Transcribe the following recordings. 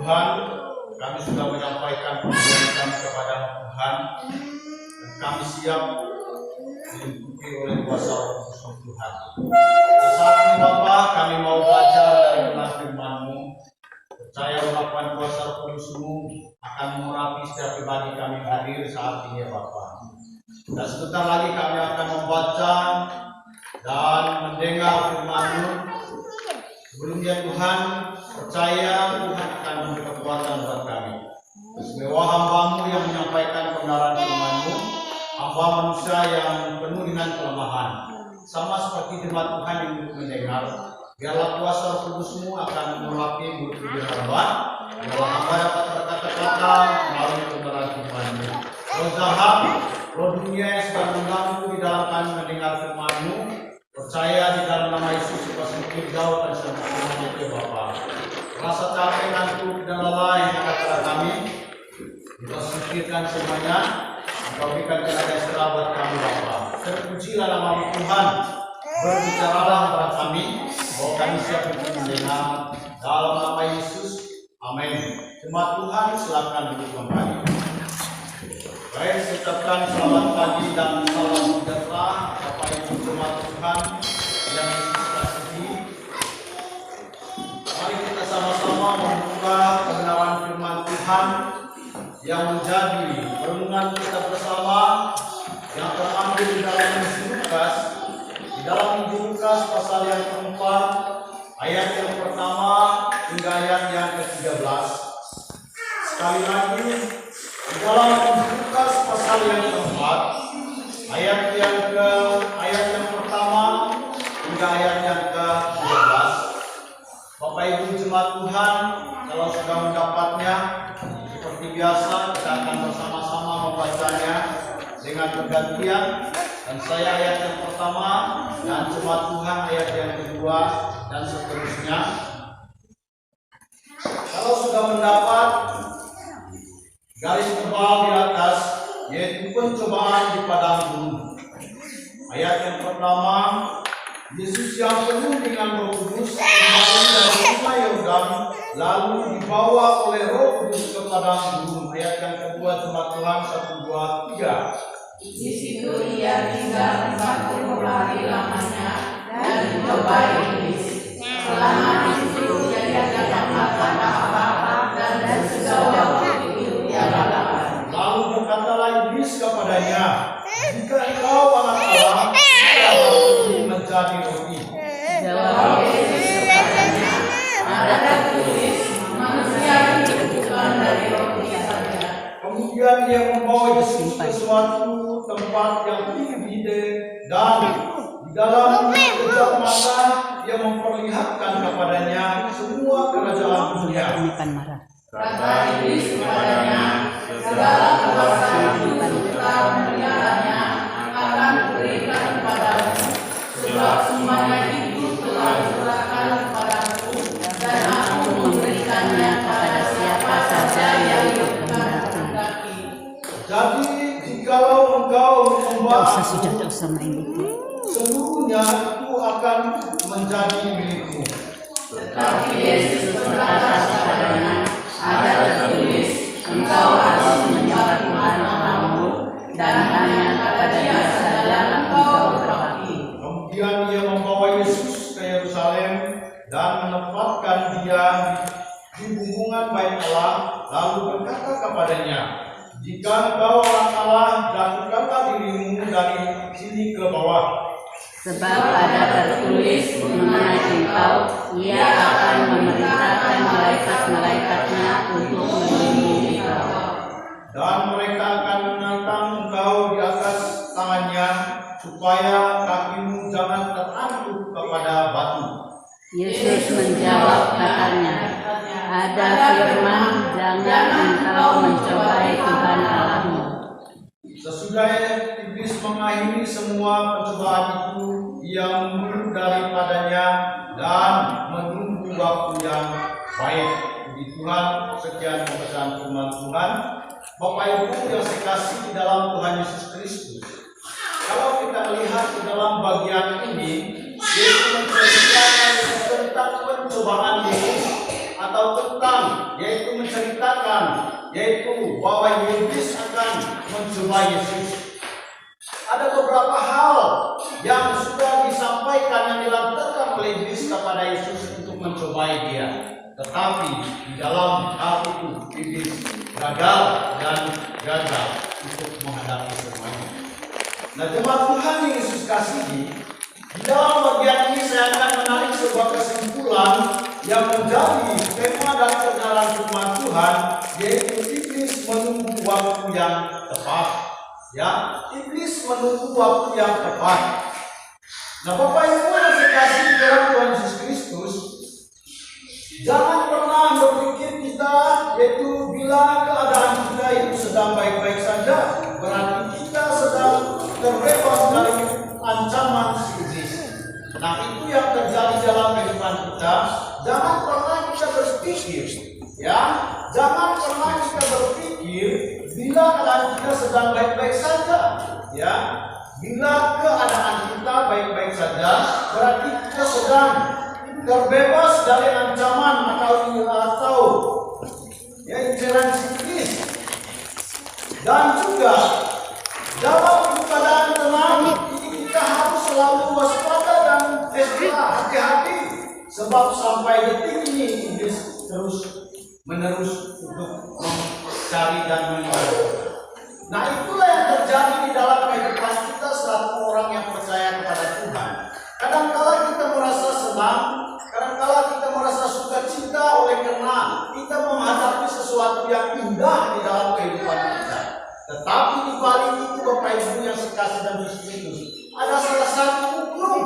Tuhan, kami sudah menyampaikan pujian kami kepada Tuhan, dan kami siap dilindungi oleh kuasa Roh Kudus Tuhan. Saat ini Bapa, kami mau belajar dari benar firman-Mu. Percaya ungkapan kuasa Roh Kudus-Mu akan mengurapi setiap pribadi kami hadir saat ini ya Bapa. Dan sebentar lagi kami akan membaca dan mendengar firman-Mu. Sebelumnya Tuhan, percaya Tuhan akan memberi kekuatan buat kami. Semua hamba-Mu yang menyampaikan kebenaran firman-Mu, hamba manusia yang penuh dengan kelemahan, sama seperti jemaat Tuhan yang mendengar. Biarlah kuasa Roh Kudus-Mu akan mengurapi mulut bibir hamba. Biarlah hamba dapat berkata-kata melalui kebenaran firman-Mu. Roh jahat, roh dunia yang sedang mengganggu di dalam kami mendengar firman-Mu, percaya di dalam nama Yesus supaya semakin jauh dan semakin itu Bapa. Rasa capek, ngantuk dan lelah yang ada pada kami, kita singkirkan semuanya. Engkau berikan tenaga istirahat buat kami Bapa. Terpujilah nama Tuhan. Berbicaralah kepada kami, bahwa kami siap untuk mendengar. Dalam nama Yesus, amin. Jemaat Tuhan, silakan duduk kembali. Baik, saya ucapkan selamat pagi dan salam sejahtera Bapak Ibu jemaat Tuhan yang dikasihi. Mari kita sama-sama membuka kebenaran firman Tuhan yang menjadi renungan kita bersama yang terambil di dalam Injil Lukas. Di dalam Injil Lukas pasal yang keempat, ayat yang pertama hingga ayat yang ke-13. Sekali lagi, di dalam Injil Lukas pasal yang keempat, ayat yang pertama hingga ayat yang ke-13. Bapak Ibu jemaat Tuhan, kalau sudah mendapatnya, seperti biasa kita akan bersama-sama membacanya dengan bergantian. Dan saya ayat yang pertama dan jemaat Tuhan ayat yang kedua dan seterusnya. Kalau sudah mendapat, garis tebal di atas yaitu pencobaan di padang gurun. Ayat yang pertama, Yesus yang penuh dengan Roh Kudus kembali dari sungai Yordan, lalu dibawa oleh Roh Kudus ke padang gurun. Ayat yang kedua, jemaat Tuhan 1, 2, 3. Di situ ia tinggal 40 hari lamanya dan dicoba iblis. Selama itu ia tidak makan apa-apa dan segala waktu itu ia lapar. Lalu berkatalah iblis kepadanya, jika engkau anak Allah, bumi menjadi roti. Jawab Yesus kepadanya, ada tertulis, manusia hidup bukan dari roti saja. Kemudian ia membawa Yesus ke suatu tempat yang tinggi dan di dalam kejap mata ia memperlihatkan kepadanya semua kerajaan dunia. Kata iblis kepadanya, segala kuasa itu serta kemuliaannya akan kuberikan kepadamu, sebab semuanya itu telah diserahkan kepadaku, dan aku memberikannya kepada siapa saja yang berkehendak. Jadi jikalau engkau membawa seluruhnya itu akan menjadi milikmu. Tetapi Yesus berkata kepadanya, ada tertulis, engkau harus menyembah Tuhan Allahmu dan hanya kepada Dia saja engkau berbakti. Kemudian ia membawa Yesus ke Yerusalem dan menempatkan Dia di punggungan bait Allah, lalu berkata kepadanya, jika engkau anak Allah, jatuhkanlah dirimu dari sini ke bawah. Sebab ada tertulis mengenai engkau, ia akan memerintahkan malaikat-malaikatnya untuk melindungi engkau. Dan mereka akan menantang engkau di atas tangannya, supaya kakimu jangan terangkut kepada batu. Yesus menjawab katanya, ada firman, jangan engkau mencobai Tuhan Allahmu. Sesudah iblis mengakhiri semua pencobaan itu, ia mundur daripadanya dan menunggu waktu yang baik. Puji Tuhan, sekian pembacaan firman Tuhan. Bapak Ibu yang saya kasih di dalam Tuhan Yesus Kristus, kalau kita lihat di dalam bagian ini, Yesus menceritakan tentang pencobaan Yesus atau tentang yaitu katakan, yaitu bahwa iblis akan mencoba Yesus. Ada beberapa hal yang sudah disampaikan yang dilantarkan oleh iblis kepada Yesus untuk mencobai dia. Tetapi di dalam hal itu iblis gagal untuk menghadapi semuanya. Nah, jemaat Tuhan yang Yesus kasihi, di dalam bagian ini saya akan menarik sebuah kesimpulan yang menjadi tema dan kebenaran firman Tuhan, yaitu iblis menunggu waktu yang tepat. Ya, iblis menunggu waktu yang tepat. Nah, Bapak Ibu yang saya kasih dalam Tuhan Yesus Kristus, jangan pernah berpikir kita, yaitu bila keadaan kita itu sedang baik-baik saja, berarti kita sedang terbebas dari ancaman si iblis. Nah, itu yang terjadi dalam kehidupan kita. Jangan pernah kita berpikir, ya, jangan pernah kita berpikir bila keadaan kita sedang baik-baik saja, ya. Bila keadaan kita baik-baik saja, berarti kita sedang terbebas dari ancaman atau inceran iblis. Dan juga dalam keadaan tenang ini kita harus selalu waspada dan hati-hati, sebab sampai detik ini iblis terus menerus untuk mencari dan menyerang. Nah, itulah yang terjadi di dalam kehidupan kita selaku orang yang percaya kepada Tuhan. Kadang-kala kita merasa senang, kadang-kala kita merasa sukacita oleh karena kita menghadapi sesuatu yang indah di dalam kehidupan kita. Tetapi di balik itu, Bapak Ibu yang sekasih dan Kristus, ada salah satu hukum,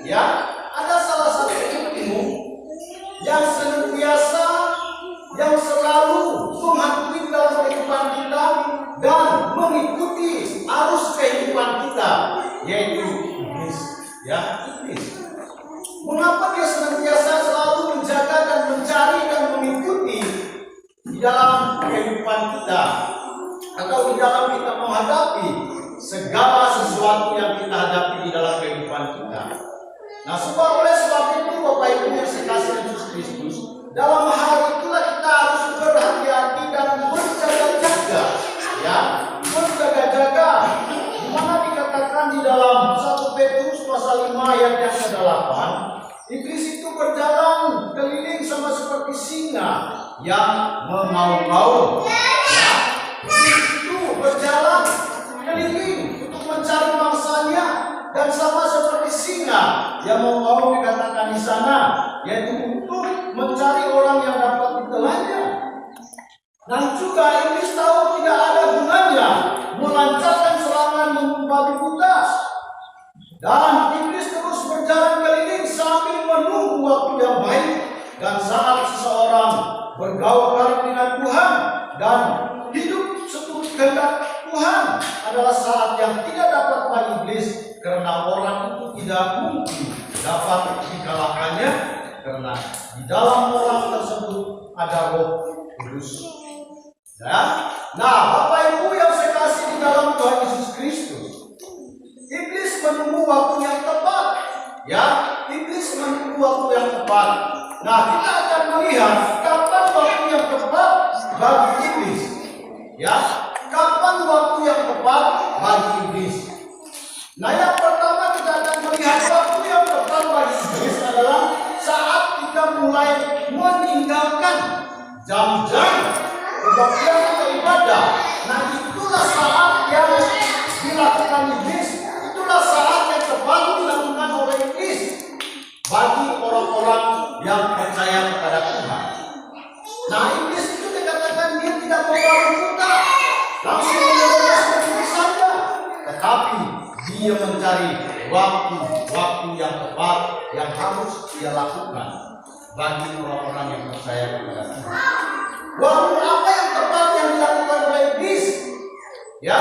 ya, ada salah satu hukum yang senantiasa, yang selalu menghantui dalam kehidupan kita dan mengikuti arus kehidupan kita, yaitu iblis. Ya, iblis. Mengapa dia senantiasa selalu menjaga dan mencari dan mengikuti di dalam kehidupan kita, atau di dalam kita menghadapi segala sesuatu yang kita hadapi di dalam kehidupan kita? Nah, oleh sebab itu, Bapak Ibu yang sekasih Yesus Kristus, dalam hal itulah kita harus berhati-hati dan berjaga-jaga, ya, berjaga-jaga. Di mana dikatakan di dalam 1 Petrus pasal 5 ayat yang ke-8, iblis itu berjalan keliling sama seperti singa yang mengaum-ngaum. Ya, iblis itu berjalan keliling untuk mencari mangsanya, dan sama seperti singa yang mengaum dikatakan di sana, yaitu untuk mencari orang yang dapat ditelannya. Dan juga iblis tahu tidak ada gunanya melancarkan serangan membabi buta. Dan iblis terus berjalan keliling sambil menunggu waktu yang baik. Dan saat seseorang bergaul karib dengan Tuhan dan hidup seturut kehendak Tuhan adalah saat yang tidak dapat bagi iblis, karena orang itu tidak mungkin dapat dikalahkannya, karena di dalam orang tersebut ada Roh Kudus. Ya? Nah, Bapak Ibu yang saya kasih di dalam Tuhan Yesus Kristus, iblis menunggu waktu yang tepat. Ya, iblis menunggu waktu yang tepat. Nah, kita akan melihat kapan waktu yang tepat bagi iblis. Ya, kapan waktu yang tepat bagi iblis. Nah, yang pertama kita akan melihat waktu yang tepat bagi iblis adalah saat kita mulai meninggalkan jam-jam kebaktian atau ibadah. Nah, itulah saat yang dilakukan iblis. Itulah saat yang tepat dilakukan oleh iblis bagi orang-orang yang percaya kepada Tuhan. Nah, iblis itu dikatakan dia tidak membabi buta, langsung menerobos begitu saja, tetapi dia mencari waktu yang tepat yang harus dia lakukan bagi orang-orang yang percaya kepada Tuhan. Waktu apa yang tepat yang dilakukan oleh iblis? Ya,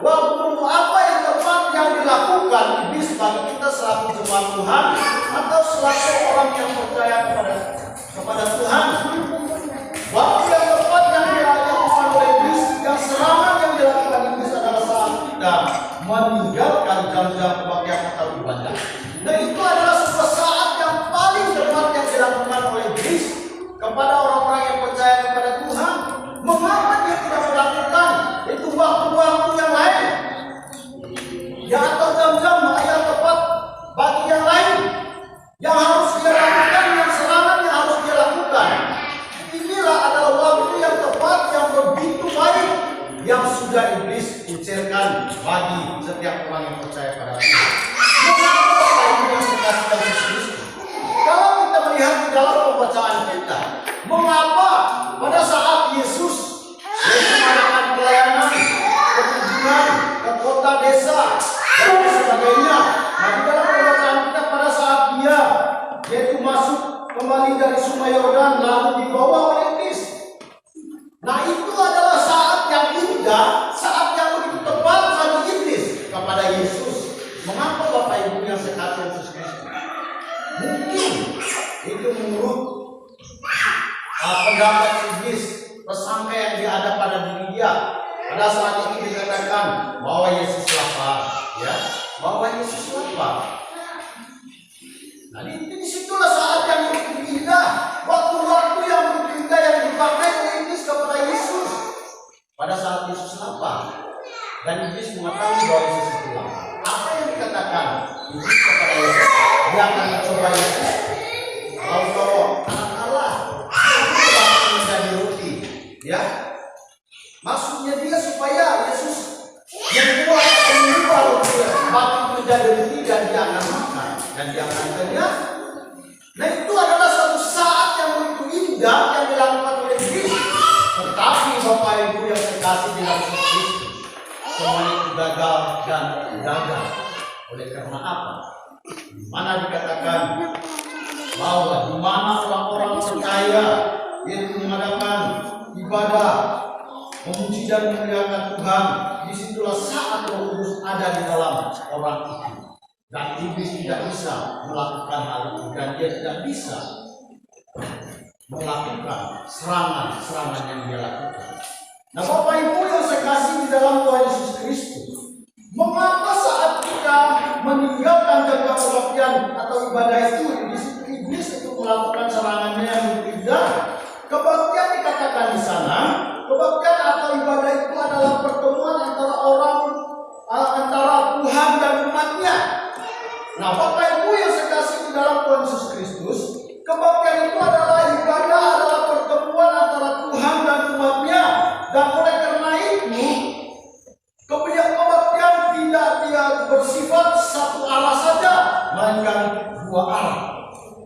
waktu apa yang tepat yang dilakukan iblis bagi kita selaku jemaat Tuhan atau selaku orang yang percaya kepada Tuhan? Waktu yang tepat yang dilakukan oleh iblis, yang serangan yang dilakukan iblis adalah saat kita meninggalkan jam-jam kebaktian atau ibadah. Dan itu adalah sebuah saat yang paling tepat yang dilakukan oleh iblis kepada orang-orang yang percaya kepada Tuhan, yang sudah iblis incerkan bagi setiap orang yang percaya pada Tuhan. Mengapa Bapak Ibu yang dikasih Yesus Kristus? Kalau kita melihat di dalam pembacaan kita, mengapa pada saat Yesus mengadakan pelayanan, perkunjungan ke kota, desa, dan sebagainya. Nah, di dalam pembacaan kita pada saat dia yaitu masuk kembali dari Sungai Yordan lalu dibawa oleh iblis. Nah, itu adalah saat yang indah, saat yang begitu tepat bagi iblis kepada Yesus. Mengapa Bapak Ibu yang sekasih Yesus Kristus? Mungkin itu menurut pendapat iblis, persangka yang dia ada pada diri dia. Pada saat itu dikatakan bahwa Yesus lapar, ya, bahwa Yesus lapar. Nah, disitulah saat yang begitu indah, waktu-waktu yang begitu indah yang dipakai oleh iblis kepada Yesus. Pada saat Yesus lapar, dan iblis mengetahui bahwa Yesus itu lapar. Apa yang dikatakan iblis kepada Yesus? Dia akan mencoba Yesus. Kalau anak Allah, itu menjadi roti, ya. Maksudnya dia supaya Yesus membuat mengubah roti batu menjadi roti dan dia akan makan dan dia akan kenyang. Nah, itu adalah suatu saat yang begitu indah yang dilakukan oleh iblis. Tetapi Bapak Ibu yang terkasih di dalam Kristus, semuanya itu gagal dan gagal. Oleh karena apa? Di mana dikatakan bahwa di mana orang-orang percaya yaitu mengadakan ibadah, memuji dan memuliakan Tuhan, disitulah saat Roh Kudus ada di dalam orang itu. Dan iblis tidak bisa melakukan hal itu dan dia tidak bisa melakukan serangan-serangan yang dia lakukan. Nah, Bapak Ibu yang saya kasih di dalam Tuhan Yesus Kristus, mengapa saat kita meninggalkan jaga kebaktian atau ibadah itu, di situ iblis itu melakukan serangannya yang berbeda? Kebaktian dikatakan di sana, kebaktian atau ibadah itu adalah pertemuan antara orang, antara Tuhan dan umatnya. Nah, Bapak Ibu yang saya kasih di dalam Tuhan Yesus Kristus, kebaktian itu adalah ibadah, adalah pertemuan antara Tuhan dan umatnya. Dan oleh karena itu, kebaktian tidak dia bersifat satu arah saja, melainkan dua arah.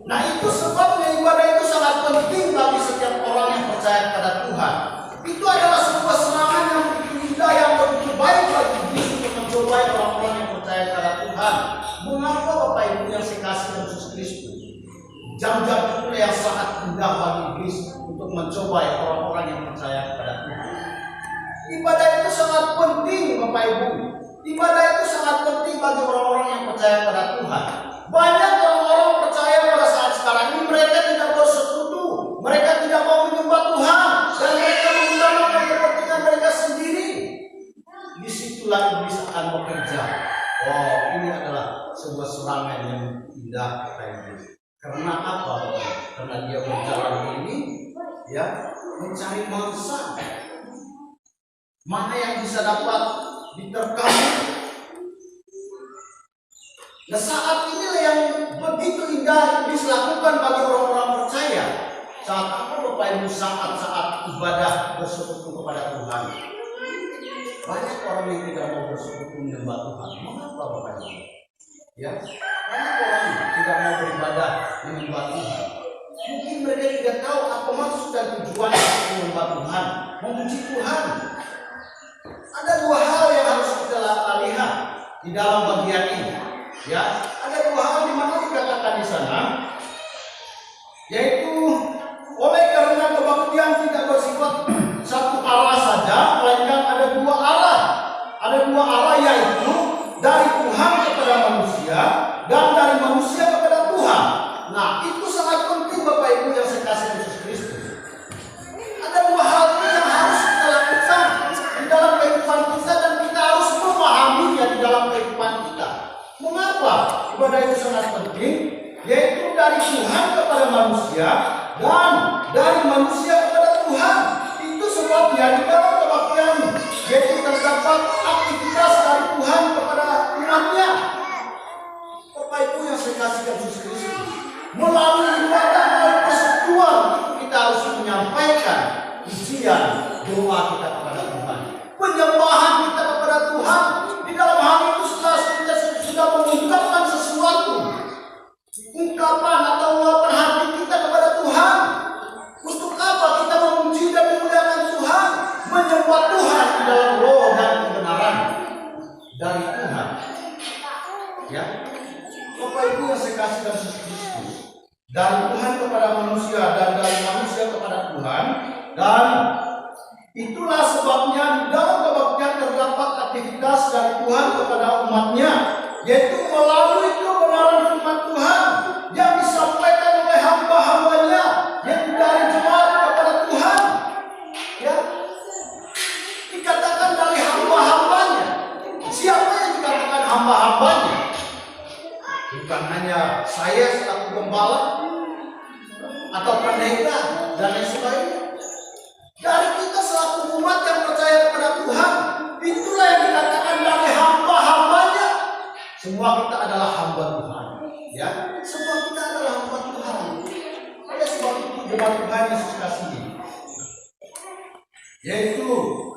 Nah, itu sebabnya ibadah itu sangat penting bagi setiap orang yang percaya kepada Tuhan. Itu adalah sebuah serangan yang begitu indah, yang begitu baik bagi iblis untuk mencobai orang-orang yang percaya kepada Tuhan. Mengapa Bapak Ibu yang saya kasih Yesus Kristus? Jam-jam itu yang sangat indah bagi iblis untuk mencobai orang-orang yang percaya kepada Tuhan. Ibadah itu sangat penting Bapak Ibu. Ibadah itu sangat penting bagi orang-orang yang percaya kepada Tuhan. Banyak orang-orang percaya pada saat sekarang ini mereka tidak bersekutu, mereka tidak mau menyembah Tuhan, dan mereka mengutamakan kepentingan mereka sendiri. Disitulah iblis akan bekerja. Oh, ini adalah sebuah serangan yang indah kata iblis. Karena apa? Karena dia berjalan ini, ya, mencari mangsa. Mana yang bisa dapat diterkam. Nah, saat inilah yang begitu indah iblis lakukan bagi orang-orang percaya. Saat apa Bapak Ibu? Saat ibadah bersekutu kepada Tuhan. Banyak orang yang tidak mau bersekutu menyembah Tuhan. Mengapa Bapak Ibu? Ya, banyak orang yang tidak mau beribadah menyembah Tuhan. Mungkin mereka tidak tahu apa maksud dan tujuan menyembah Tuhan, memuji Tuhan. Ada dua hal yang harus kita lihat di dalam bagian ini. Ya, ada dua hal di mana dikatakan di sana, yaitu oleh karena kebaktian tidak bersifat satu arah saja, melainkan ada dua arah. Ada dua arah, yaitu dari Tuhan kepada manusia dan dari manusia kepada Tuhan. Nah, itu sangat penting Bapak Ibu yang saya kasih Yesus Kristus. Ada dua hal ini yang harus kita lakukan di dalam kehidupan kita dan kita harus memahaminya di dalam kehidupan kita. Mengapa ibadah itu sangat penting? Yaitu dari Tuhan kepada manusia dan dari manusia kepada Tuhan. Itu sebabnya di dalam kebaktian yaitu terdapat aktivitas dari Tuhan kepada umatnya. Bapak Ibu yang saya kasih Yesus Kristus, melalui ibadah, melalui persekutuan itu kita harus menyampaikan pujian doa kita kepada Tuhan. penyembahan kita kepada Tuhan. Di dalam hal itu kita sudah mengungkapkan sesuatu, ungkapan atau ulupan hati kita kepada Tuhan. Untuk apa kita memuji dan memuliakan Tuhan, menyembah Tuhan di dalam roh dan kebenaran dari Tuhan. Ya, Bapak Ibu yang saya kasih dalam Yesus Kristus, dari Tuhan kepada manusia dan dari manusia kepada Tuhan, dan itulah sebabnya di dalam kebaktian terdapat aktivitas dari Tuhan kepada umatnya, yaitu melalui kebenaran firman Tuhan yang disampaikan oleh hamba-hambanya, yaitu dari jemaat kepada Tuhan. Ya, dikatakan dari hamba-hambanya. Siapa yang dikatakan hamba-hambanya? Bukan hanya saya selaku gembala atau pendeta dan lain sebagainya. Dari kita selaku umat yang percaya kepada Tuhan, itulah yang dikatakan dari hamba-hambanya. Semua kita adalah hamba Tuhan. Ya, semua kita adalah hamba Tuhan. Oleh sebab itu jemaat Tuhan Yesus kasihi, yaitu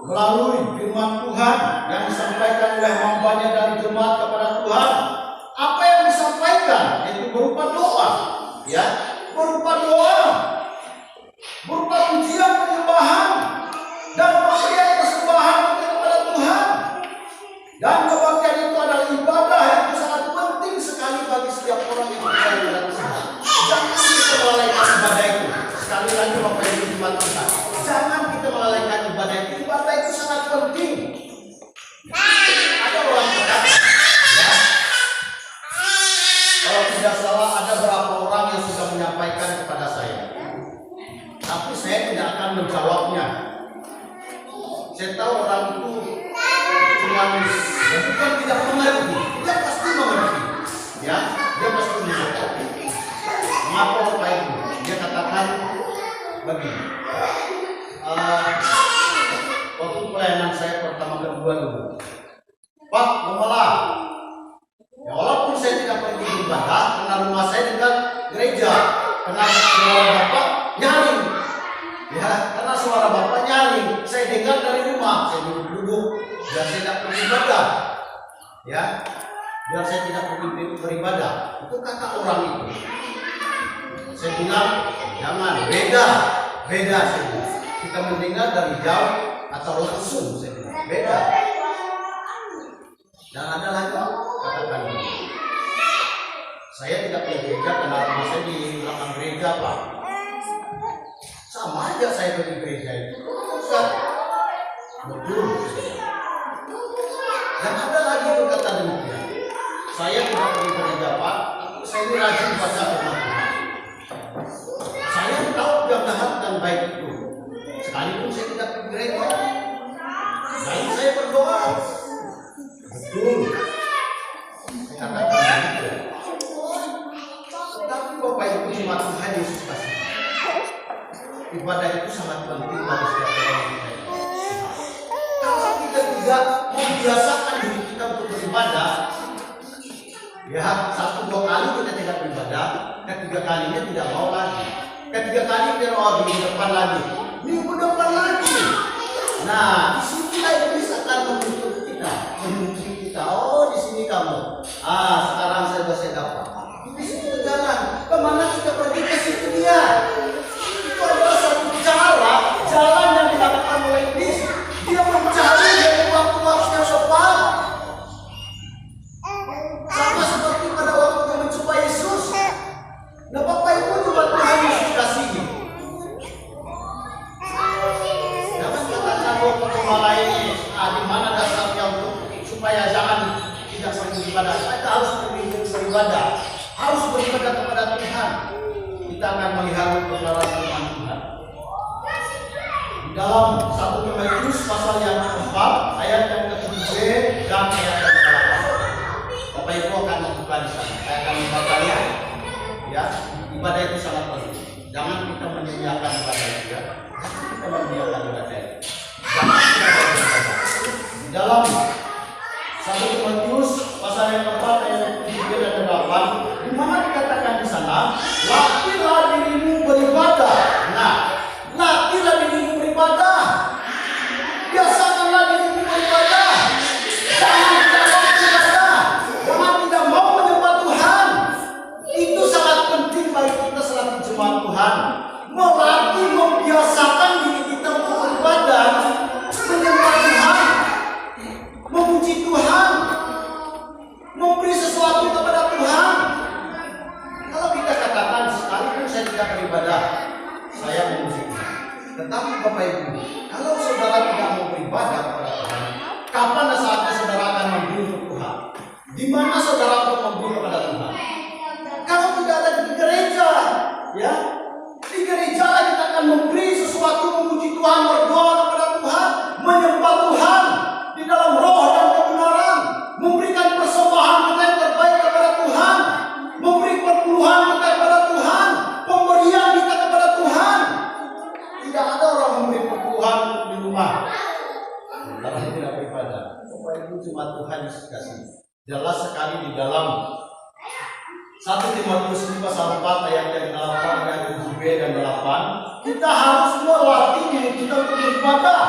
melalui firman Tuhan yang disampaikan oleh hambanya dari jemaat kepada Tuhan. Apa yang disampaikan yaitu berupa doa, ya, berupa doa, berupa pujian, penyembahan dan pemberian persembahan kepada Tuhan. Dan kebaktian itu adalah ibadah yang sangat penting sekali bagi setiap orang yang percaya kepada Tuhan. Jangan kita melalaikan ibadah itu. Sekali lagi Bapak Ibu jemaat Tuhan, jangan kita melalaikan ibadah itu. Ibadah itu sangat penting. Ada orang berkata, ya, kalau tidak salah ada beberapa orang yang sudah menyampaikan kepada saya, tapi saya tidak akan menjawabnya. Saya tahu orang itu cuma bukan tidak mengerti, dia pasti mengerti, ya, dia pasti mengerti. Mengapa Bapak Ibu? Dia katakan begini, waktu pelayanan saya pertama kedua dulu, Pak Gembala, ya walaupun saya tidak pergi ibadah, karena rumah saya dekat gereja, karena suara Bapak nyaring, ya, karena suara Bapak nyaring, saya dengar dari rumah, saya duduk, biar saya tidak pergi ibadah, ya, biar saya tidak pergi beribadah. Itu kata orang itu. Saya bilang, jangan, beda, saya bilang. Kita mendengar dari jauh atau langsung, saya bilang, beda. Dan ada lagi katakan ini, saya tidak pergi gereja karena rumah saya di belakang gereja, Pak. Sama aja saya pergi gereja itu. Betul. Dan ada lagi berkata demikian, saya tidak pergi gereja, Pak. Saya ini rajin baca firman Tuhan. Saya tahu yang jahat dan baik itu. Sekalipun saya tidak pergi gereja, dan saya berdoa. Betul. Katakan begitu. Tapi Bapak Ibu jemaat Tuhan Yesus kasih, ibadah itu sangat penting bagi setiap orang. Kalau kita tidak membiasakan diri kita untuk beribadah, ya, 1-2 kali kita tidak beribadah, ketiga kalinya tidak mau lagi, ketiga kali kita mau minggu depan lagi, minggu depan lagi. Nah, disinilah iblis akan menuntut kita. Oh, di sini kamu. Sekarang saya dapat. Di situ jalan. Kemana kita pergi, ke situ dia. Itu adalah satu jalan yang dilakukan oleh iblis. Dia mencari dari waktu-waktu yang tepat. Sama seperti pada waktu dia mencoba Yesus. Nah, Bapak Ibu juga Tuhan Yesus kasihi. Jangan katakan bahwa pengembala ini, di mana dasarnya untuk supaya jangan tidak pergi beribadah. Kita harus pergi beribadah, harus beribadah kepada Tuhan. Kita akan melihat kebenaran firman Tuhan di dalam 1 Timotius pasal yang keempat ayat yang ke-7 dan ayat yang ke-8. Bapak Ibu akan membuka di sana. Saya akan membacanya. Ya, ibadah itu sangat penting. Jangan kita menyia-nyiakan ibadah itu, ya. Kita menyia-nyiakan ibadah itu. Jangan kita beribadah. Di dalam 1 Timotius pasal yang keempat ayat yang ke-7 dan ke-8, di mana dikatakan di sana, latihlah dirimu beribadah. Nah, latihlah dirimu beribadah. Biasakanlah dirimu kalau saudara tidak mau beribadah kepada Tuhan, kapan saatnya saudara akan membunuh Tuhan? Di mana saudara akan membunuh kepada Tuhan? Kalau tidak ada di gereja, ya, di gereja kita akan memberi sesuatu, memuji Tuhan, berdoa kepada Tuhan, menyembah Tuhan di dalam roh dan kebenaran, memberikan persembahan kita yang terbaik kepada Tuhan, memberi perpuluhan kita kepada Tuhan, pemberian kita kepada Tuhan. Tidak ada orang memberi perpuluhan di rumah tapi tidak beribadah. Bapak Ibu, cuma Tuhan Yesus kasih. Jelas sekali di dalam 1 Timotius 5 pasal 4 ayat yang 8 dan 7b dan 8, kita harus melatih diri kita untuk beribadah,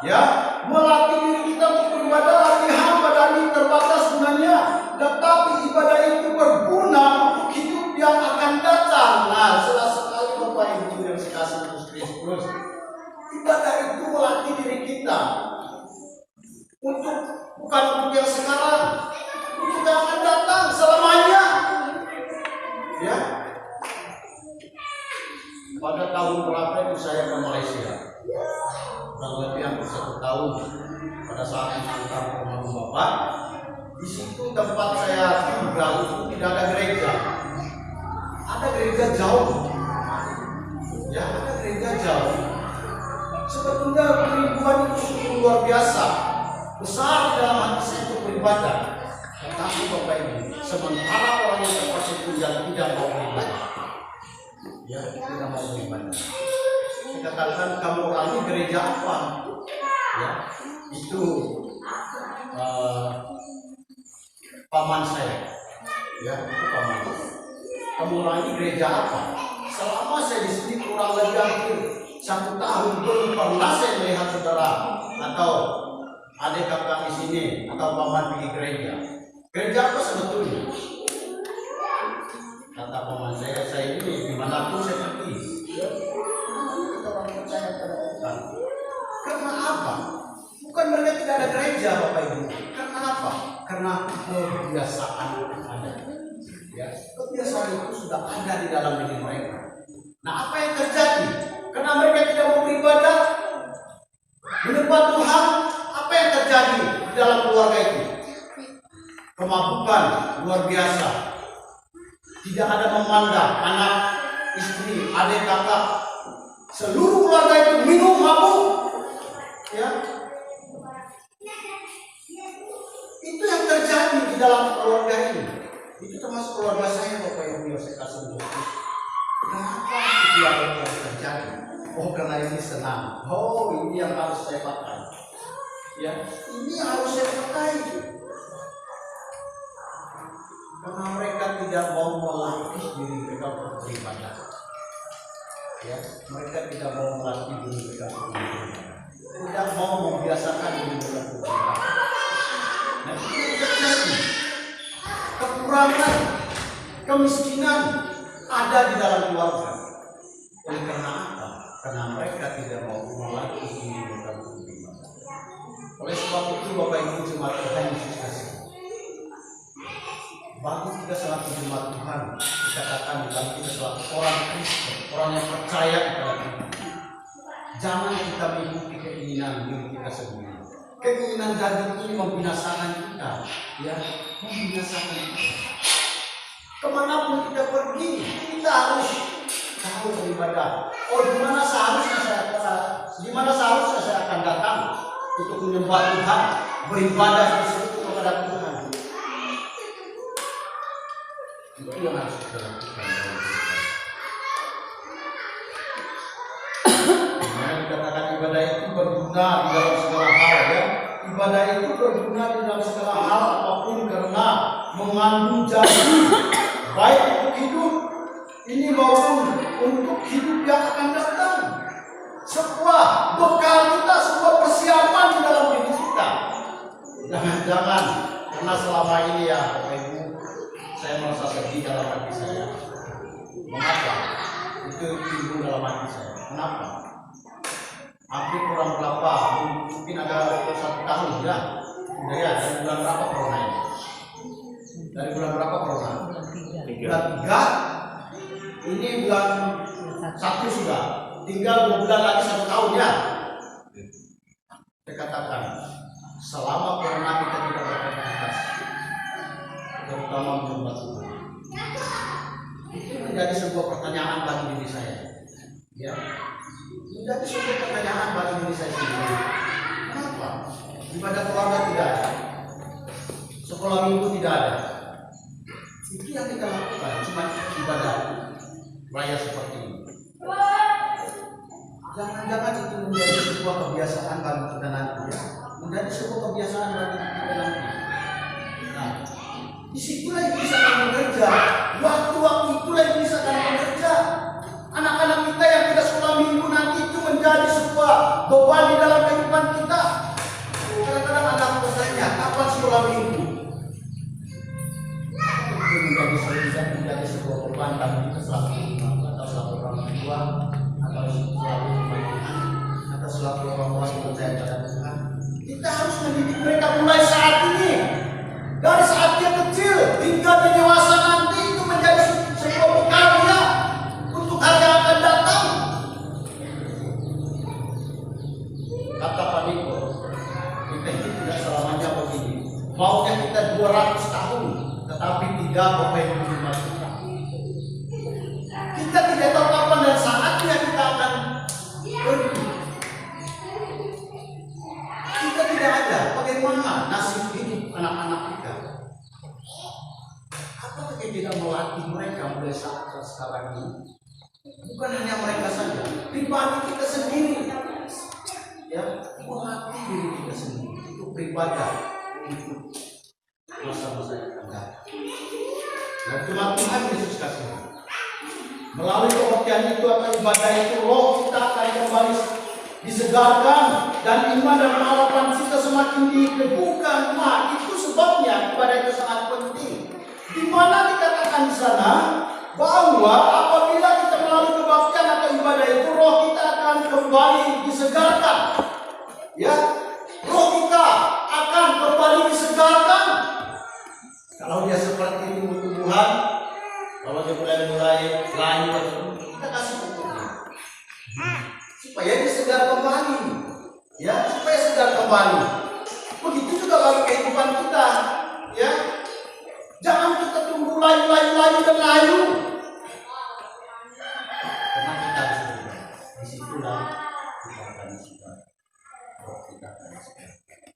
ya, melatih diri kita untuk beribadah. Latihan pada ini terbatas gunanya, tetapi ibadah itu berguna untuk hidup yang akan datang. Nah, jelas sekali Bapak Ibu yang dikasih Yesus Kristus, ibadah itu melatih diri kita untuk, bukan untuk yang sekarang, untuk yang akan datang selamanya. Ya, pada tahun berapa itu saya ke Malaysia, kurang lebih hampir 1 tahun. Pada saat itu kita ke rumah Bapak, di situ tempat saya tinggal itu tidak ada gereja, ada gereja jauh, ya, ada gereja jauh. Sebetulnya kerinduan itu sungguh luar biasa, besar di dalam hati saya untuk beribadah. Tetapi Bapak Ibu, sementara orang yang terpaksa tidak mau beribadah, ya, tidak mau beribadah. Saya katakan, kamu orang ini gereja apa? Ya, itu paman saya, ya, itu paman. Kamu orang ini gereja apa? Selama saya di sini kurang lebih hampir 1 tahun belum pernah saya melihat saudara atau adik kakak di sini atau paman pergi gereja. Gereja apa sebetulnya? Kata paman saya ini dimanapun saya pergi, kita orang percaya pada Tuhan. Karena apa? Bukan mereka tidak ada gereja, Bapak Ibu. Karena apa? Karena kebiasaan ada. Ya, kebiasaan itu sudah ada di dalam diri mereka. Nah, apa yang terjadi? Karena mereka tidak mau beribadah, menyembah Tuhan, apa yang terjadi di dalam keluarga itu? Kemabukan luar biasa. Tidak ada memandang anak, istri, adik, kakak. Seluruh keluarga itu minum, mabuk. Ya. Itu yang terjadi di dalam keluarga ini. Itu termasuk keluarga saya, Bapak Ibu yang saya kasih untuk. Kenapa itu yang terjadi? Oh, karena ini senang. Oh, ini yang harus saya pakai. Ya, ini harus saya pakai. Karena mereka tidak mau melatih diri mereka untuk beribadah. Ya, mereka tidak mau melatih diri mereka untuk beribadah. Tidak mau membiasakan diri mereka untuk beribadah. Nah, itu terjadi. Kekurangan, kemiskinan ada di dalam keluarga. Oleh karena apa? Karena mereka tidak mau melatih diri mereka untuk beribadah. Oleh sebab itu, Bapak Ibu jemaat Tuhan Yesus kasih. Bagi kita selaku jemaat Tuhan, dikatakan bagi kita selaku orang Kristen, orang yang percaya kepada Tuhan, jangan kita mengikuti keinginan diri kita sendiri. Keinginan daging ini membinasakan kita, ya, membinasakan kita. Kemanapun kita pergi, kita harus tahu beribadah. Oh, di mana seharusnya saya akan datang untuk menyembah Tuhan, beribadah sesuatu kepada Tuhan. Itu yang harus kita lakukan. Nah, dikatakan ibadah itu berguna di dalam segala hal, ya. Ibadah itu berguna di dalam segala hal apapun karena mengandung janji baik untuk hidup ini maupun untuk hidup yang akan datang. Sebuah bekal kita, sebuah persiapan di dalam hidup kita. Jangan-jangan karena selama ini, ya Bapak Ibu, saya merasa sedih dalam hati saya. Mengapa? Itu timbul dalam hati saya. Kenapa? Hampir kurang berapa? Mungkin ada 1 tahun ya. Udah ya, dari bulan berapa corona ini? Dari bulan berapa corona? Bulan 3. Ini bulan 1 sudah. Tinggal 2 bulan lagi 1 tahun ya. Saya katakan, selama corona kita tidak beraktivitas, terutama menyembah Tuhan, itu menjadi sebuah pertanyaan bagi diri saya. Ya, menjadi sebuah pertanyaan bagi diri saya sendiri. Kenapa? Ibadah keluarga tidak ada, sekolah minggu tidak ada. Itu yang kita lakukan, cuma ibadah raya seperti ini. Jangan-jangan itu menjadi sebuah kebiasaan bagi kita nanti, ya. Menjadi sebuah kebiasaan bagi kita nanti. Nah, disitulah yang bisa kami bekerja. Waktu-waktu itulah yang bisa kami bekerja. Anak-anak kita yang tidak sekolah minggu nanti itu menjadi sebuah beban di dalam kehidupan kita. Kadang-kadang anak bertanya, kapan sekolah minggu? Itu menjadi sebuah beban bagi kita selaku imam atau selaku orang tua atau selaku pimpinan atau selaku orang-orang yang percaya pada Tuhan. Kita harus mendidik mereka mulai saat ini, dari saat dia kecil hingga dia dewasa nanti, itu menjadi sebuah bekal dia untuk hari yang akan datang. Kata Pak Niko, kita itu tidak selamanya begini. Maunya kita 200 tahun, tetapi tidak berpengalaman kita. Kita tidak tahu kapan dan saatnya kita akan pergi. Kita tidak ada bagaimana nasib hidup anak-anak kita. Apakah kita tidak melatih mereka mulai saat sekarang ini? Bukan hanya mereka saja, pribadi kita sendiri. Ya, melatih diri kita sendiri itu beribadah untuk masa-masa yang akan datang. Dan Tuhan Yesus kasih. Melalui kebaktian itu atau ibadah itu, roh kita akan kembali disegarkan dan iman dan harapan kita semakin diteguhkan. Nah, itu sebabnya ibadah itu sangat penting. Di mana dikatakan di sana bahwa apabila kita melalui kebaktian atau ibadah itu, roh kita akan kembali disegarkan. Ya, roh kita akan kembali disegarkan. Kalau dia seperti tumbuh-tumbuhan, kalau dia mulai lanjut, kita kasih pupuknya supaya dia segar kembali, ya, supaya segar kembali. Begitu juga bagi kehidupan kita, ya. Jangan kita tumbuh layu dan layu. Karena kita harus berubah. Disitulah kita akan segar, kita akan segar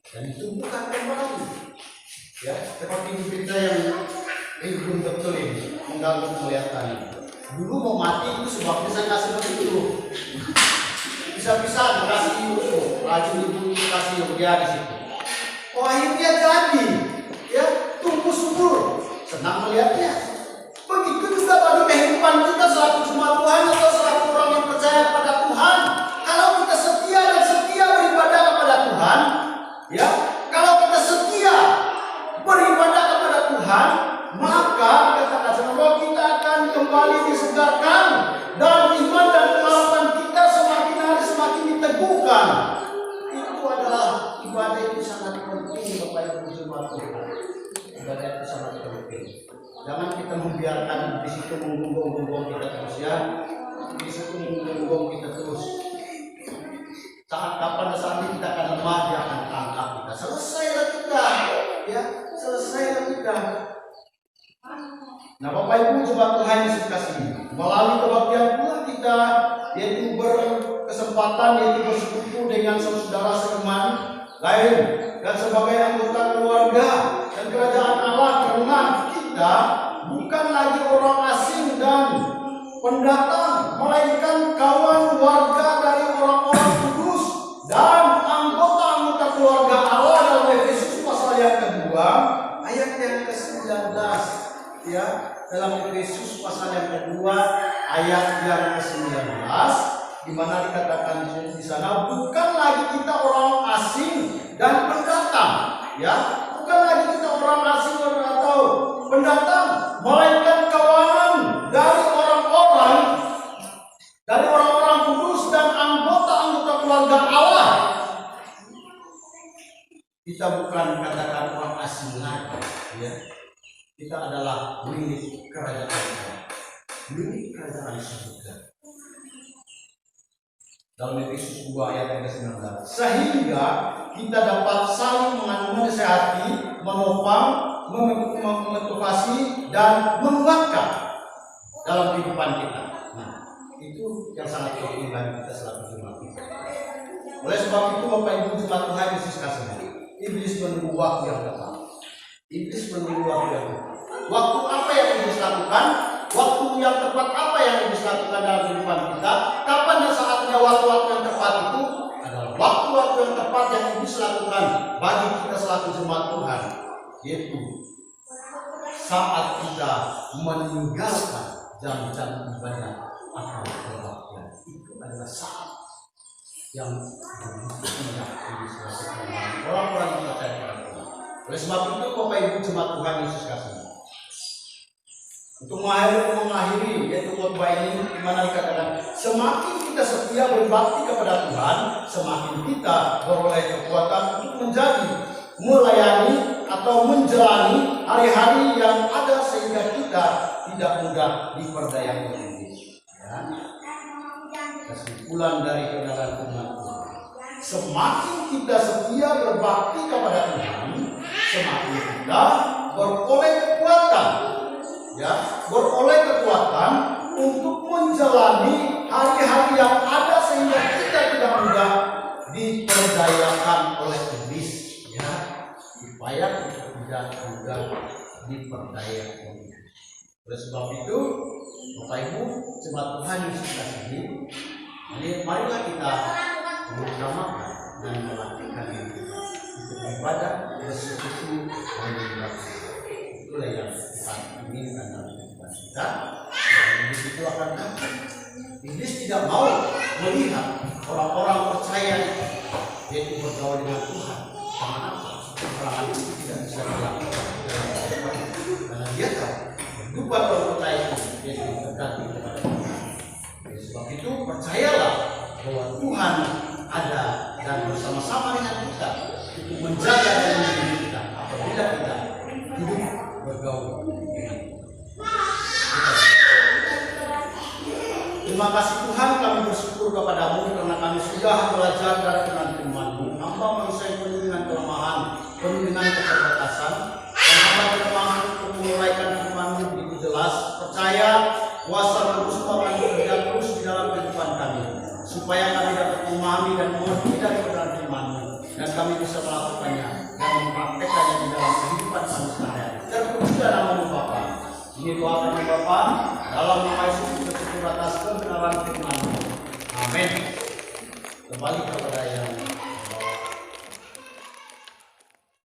dan ditumbuhkan kembali. Ya, seperti di berita yang belum betul ini mengganggu penglihatan. Dulu mau mati itu sebabnya saya kasih begitu. Bisa-bisa dikasih racun itu dikasih dia di situ. Oh, akhirnya jadi, ya, tumbuh subur, senang melihatnya. Begitu juga bagi kehidupan kita selaku jemaat Tuhan atau selaku orang yang percaya pada Tuhan. Kalau kita setia dan setia beribadah kepada Tuhan, ya, kalau kita setia beribadah kepada Tuhan, maka kata roh kita akan kembali disegarkan dan iman dan pengharapan kita semakin hari semakin diteguhkan. Itu adalah ibadah itu sangat penting, Bapak Ibu jemaat Tuhan. Ibadah itu sangat penting. Jangan kita membiarkan di situ menggonggong kita terus, ya. Di situ menggonggong kita terus. Saat kapan kita akan lemah, dia akan tangkap kita. Selesailah kita, ya. Selesailah kita. Nah, Bapak Ibu jemaat Tuhan Yesus kasih, melalui kebaktian pula kita yaitu berkesempatan yaitu bersekutu dengan saudara seiman lain dan sebagai anggota keluarga dan kerajaan Allah, karena kita bukan lagi orang asing dan pendatang, melainkan kawan warga dari orang-orang kudus dan anggota-anggota keluarga Allah. Dalam Efesus pasal yang kedua ayat yang ke-19, ya, dalam Efesus pasal yang kedua ayat yang ke-19, di mana dikatakan di sana bukan lagi kita orang asing dan pendatang, ya, bukan lagi kita orang asing atau pendatang, melainkan kawanan dari orang-orang kudus dan anggota-anggota keluarga Allah. Kita bukan katakan orang asing lagi, ya. Kita adalah milik kerajaan Allah, milik kerajaan surga. dalam Efesus 2 ayat 19, sehingga kita dapat saling menasehati, menopang, memotivasi dan menguatkan dalam kehidupan kita. Nah, itu yang sangat penting bagi kita selaku jemaat kita. Oleh sebab itu, Bapak Ibu jemaat Tuhan Yesus kasih, iblis menunggu waktu yang tepat. Iblis menunggu waktu yang tepat. Waktu apa yang iblis lakukan? Waktu yang tepat apa yang iblis lakukan dalam kehidupan kita? Kapan dan saatnya waktu-waktu yang tepat itu? Adalah waktu-waktu yang tepat yang iblis lakukan bagi kita selaku jemaat Tuhan, yaitu saat kita meninggalkan jam-jam ibadah atau kebaktian. Itu adalah saat yang tidak iblis lakukan orang-orang yang percaya kepada Tuhan. Oleh sebab itu, Bapak Ibu jemaat Tuhan Yesus kasih, untuk mengakhiri yaitu khotbah ini, di mana dikatakan semakin kita setia berbakti kepada Tuhan, semakin kita beroleh kekuatan untuk menjadi, melayani atau menjalani hari-hari yang ada sehingga kita tidak mudah diperdaya oleh iblis. Ya. Kesimpulan dari kebenaran firman Tuhan, semakin kita setia berbakti kepada Tuhan, semakin kita beroleh kekuatan. Ya, beroleh kekuatan untuk menjalani hari-hari yang ada sehingga kita tidak mudah diperdayakan oleh iblis. Ya, supaya kita tidak mudah diperdaya oleh iblis. Oleh sebab itu, Bapak Ibu jemaat Tuhan Yesus kasih, marilah kita mengutamakan dan melatihkan diri untuk beribadah, bersekutu, dan beribadah. Itulah yang Tuhan inginkan dalam kehidupan kita. Dan disitu akan iblis tidak mau melihat orang-orang percaya yaitu bergaul dengan Tuhan. Karena apa? Orang itu tidak bisa dilakukan dalam kehidupan, karena dia tahu kehidupan orang percaya itu yaitu tergantung kepada Tuhan. Oleh sebab itu percayalah bahwa Tuhan ada dan bersama-sama dengan kita untuk menjaga dan melindungi kita apabila kita hidup bergaul. Terima kasih Tuhan, kami bersyukur kepadamu karena kami sudah belajar dari firman-Mu. Hamba manusia yang penuh dengan kelemahan, penuh dengan keterbatasan, dan hamba tidak mampu untuk menguraikan firman-Mu begitu jelas. Percaya kuasa terus akan bekerja terus di dalam kehidupan kami, supaya kami dapat memahami dan mengerti dari kebenaran firman-Mu, dan kami bisa melakukannya dan mempraktekannya di dalam kehidupan kami sehari-hari. Terpuji nama-Mu Bapa. Ini doa kami Bapa, dalam nama Yesus bersyukur atas kebenaran firman-Mu. Amin. Kembali kepada yang